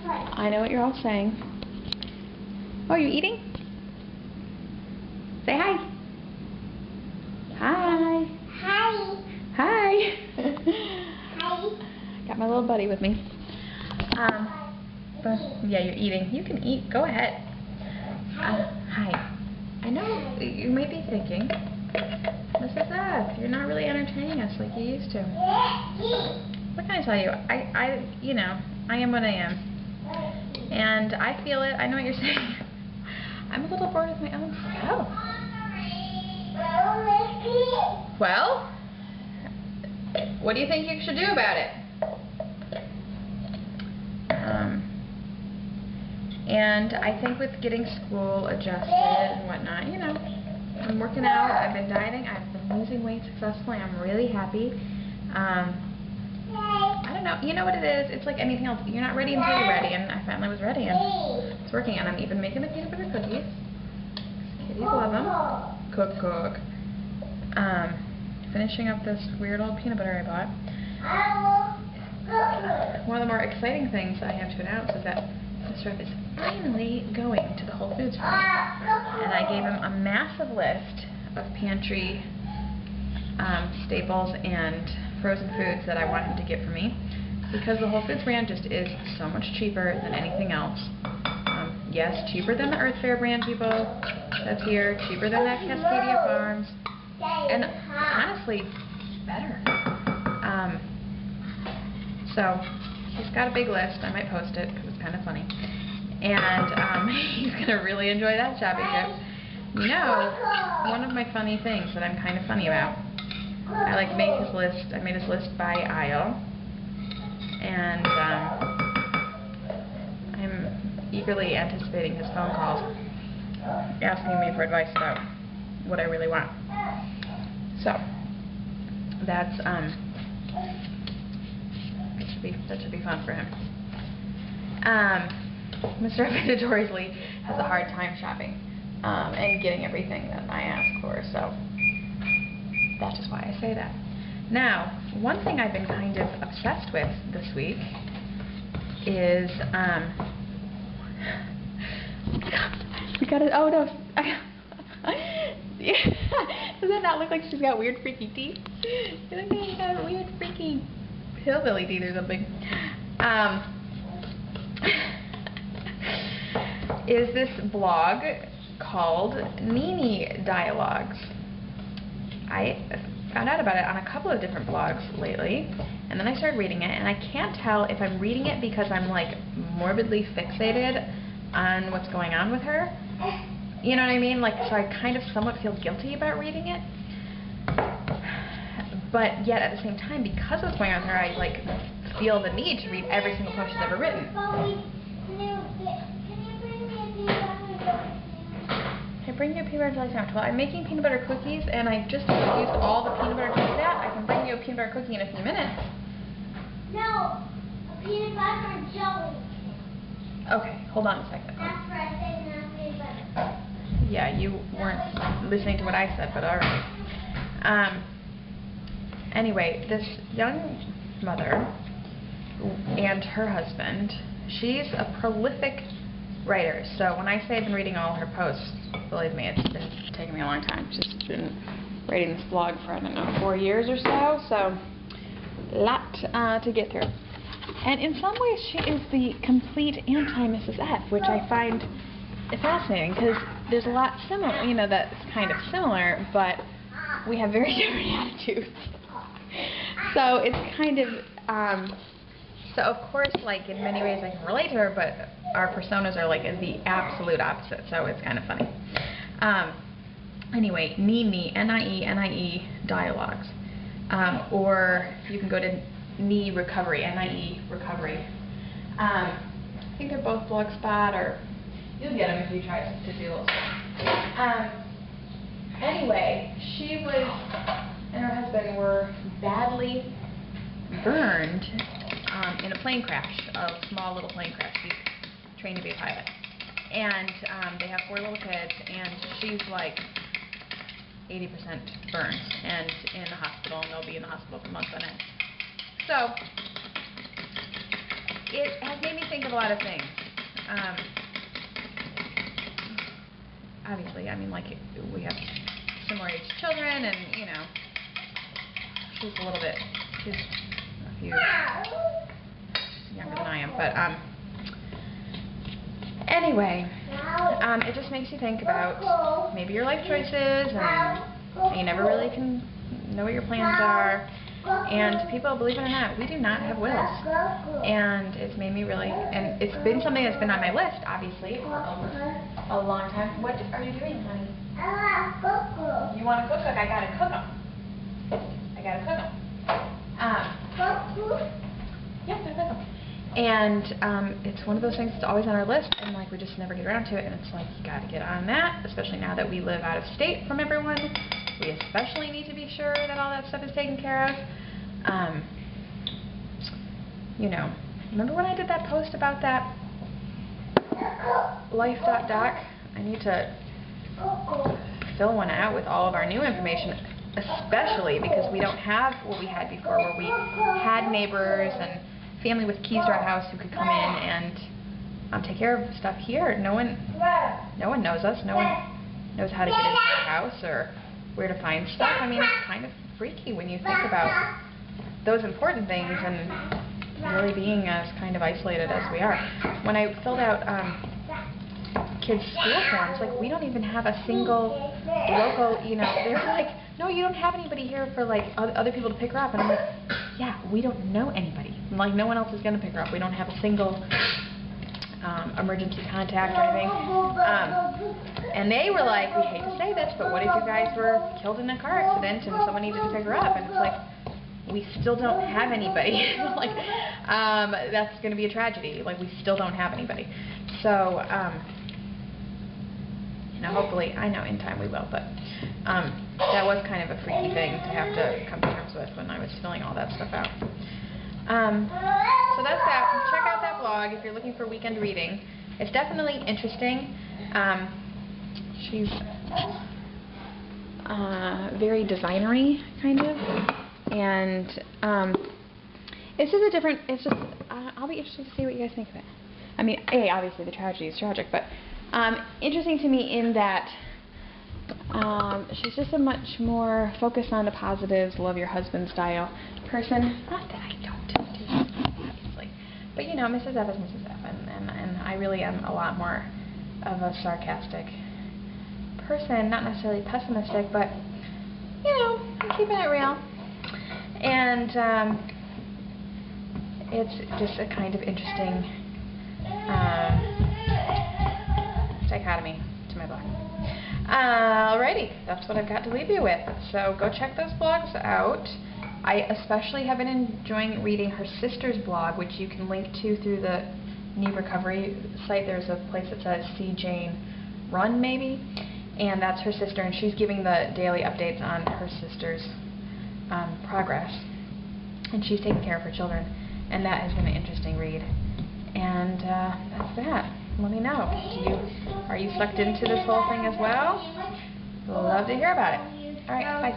I know what you're all saying. Oh, you eating? Say hi. Hi. Hi. Hi. Hi. Got my little buddy with me. But yeah, you're eating. You can eat. Go ahead. Hi. I know you may be thinking, Mrs. F, you're not really entertaining us like you used to. What can I tell you? You know, I am what I am. And I feel it. I know what you're saying. I'm a little bored with my own self. Well, what do you think you should do about it? And I think with getting school adjusted and whatnot, you know, I'm working out, I've been dieting, I've been losing weight successfully, I'm really happy. I don't know, you know what it is, it's like anything else, you're not ready until you're ready, and I finally was ready, and it's working, and I'm even making the peanut butter cookies. Kitties love them. Cook. Finishing up this weird old peanut butter I bought. One of the more exciting things I have to announce is that Mr. F is finally going to the Whole Foods for me. And I gave him a massive list of pantry staples and frozen foods that I want him to get for me, because the Whole Foods brand just is so much cheaper than anything else. Yes, cheaper than the Earth Fare brand, people, that's here, cheaper than that Cascadia Farms, and honestly, better. So, he's got a big list. I might post it because it's kind of funny. And he's going to really enjoy that shopping trip. You know, one of my funny things that I'm kind of funny about, I like make his list. I made his list by aisle. And I'm eagerly anticipating his phone calls asking me for advice about what I really want. So, that's that should be fun for him. Mr. F notoriously has a hard time shopping and getting everything that I ask for, so that's just why I say that. Now, one thing I've been kind of obsessed with this week is we got it. Oh no! Does that not look like she's got weird freaky teeth? It looks like she's got weird freaky hillbilly teeth or something. Is this blog called Nini Dialogues. I found out about it on a couple of different blogs lately, and then I started reading it, and I can't tell if I'm reading it because I'm like morbidly fixated on what's going on with her. You know what I mean? Like, so I kind of somewhat feel guilty about reading it. But yet at the same time, because of what's going on with her, I like feel the need to read every single post she's ever written. Can I bring you a peanut butter jelly sandwich? Well, I'm making peanut butter cookies, and I just used all the peanut butter to do that. I can bring you a peanut butter cookie in a few minutes. No, a peanut butter jelly. Okay, hold on a second. That's what I said, not peanut butter. Yeah, you weren't listening to what I said, but alright. Anyway, this young mother and her husband, she's a prolific writer. So when I say I've been reading all her posts, believe me, it's been taking me a long time. She's been writing this blog for, I don't know, 4 years or so. So, a lot to get through. And in some ways, she is the complete anti-Mrs. F, which I find fascinating, because there's a lot similar, you know, that's kind of similar, but we have very different attitudes. So it's kind of, so of course, like, in many ways I can relate to her, but our personas are like the absolute opposite, so it's kind of funny. Anyway, Nini, N-I-E Dialogues. Or you can go to NIE Recovery, N-I-E Recovery. I think they're both Blogspot, or you'll get them if you try to do those. Anyway, she and her husband were badly burned in a plane crash, a small little plane crash. She's trained to be a pilot. And they have 4 little kids, and she's like 80% burned and in the hospital, and they'll be in the hospital for months on end. So it has made me think of a lot of things. Obviously, I mean, like, we have similar age children, and, you know, she's a few younger than I am, but, anyway, it just makes you think about maybe your life choices, and you never really can know what your plans are. And people, believe it or not, we do not have wills. And it's made me really, and it's been something that's been on my list, obviously, for a long time. What are you doing, honey? You want to cook? I gotta cook them. Yeah, they're cook them. And it's one of those things that's always on our list, and like we just never get around to it. And it's like, you gotta get on that, especially now that we live out of state from everyone. We especially need to be sure that all that stuff is taken care of. You know, remember when I did that post about that life.doc? I need to fill one out with all of our new information, especially because we don't have what we had before, where we had neighbors and family with keys to our house who could come in and take care of stuff here. No one knows us. No one knows how to get into our house or where to find stuff. I mean, it's kind of freaky when you think about those important things and really being as kind of isolated as we are. When I filled out kids' school forms, like, we don't even have a single local, you know, they were like, no, you don't have anybody here for, like, other people to pick her up. And I'm like, yeah, we don't know anybody. Like, no one else is going to pick her up. We don't have a single emergency contact or anything. And they were like, we hate to say this, but what if you guys were killed in a car accident and someone needed to pick her up? And it's like, we still don't have anybody. Like, that's going to be a tragedy. Like, we still don't have anybody. So, you know, hopefully, I know in time we will, but that was kind of a freaky thing to have to come to terms with when I was filling all that stuff out. So that's that. Check out that blog if you're looking for weekend reading. It's definitely interesting. She's very designery, kind of, and it's just a different. It's just I'll be interested to see what you guys think of it. I mean, obviously the tragedy is tragic, but interesting to me in that she's just a much more focused on the positives, love your husband style person. Not that I don't do that, obviously, but you know, Mrs. F is Mrs. F, and I really am a lot more of a sarcastic person, not necessarily pessimistic, but you know, I'm keeping it real. And it's just a kind of interesting dichotomy to my blog. Alrighty, that's what I've got to leave you with. So go check those blogs out. I especially have been enjoying reading her sister's blog, which you can link to through the Knee Recovery site. There's a place that says See Jane Run, maybe, and that's her sister, and she's giving the daily updates on her sister's progress, and she's taking care of her children, and that has been an interesting read. And that's that. Let me know. Are you sucked into this whole thing as well? Love to hear about it. All right, bye.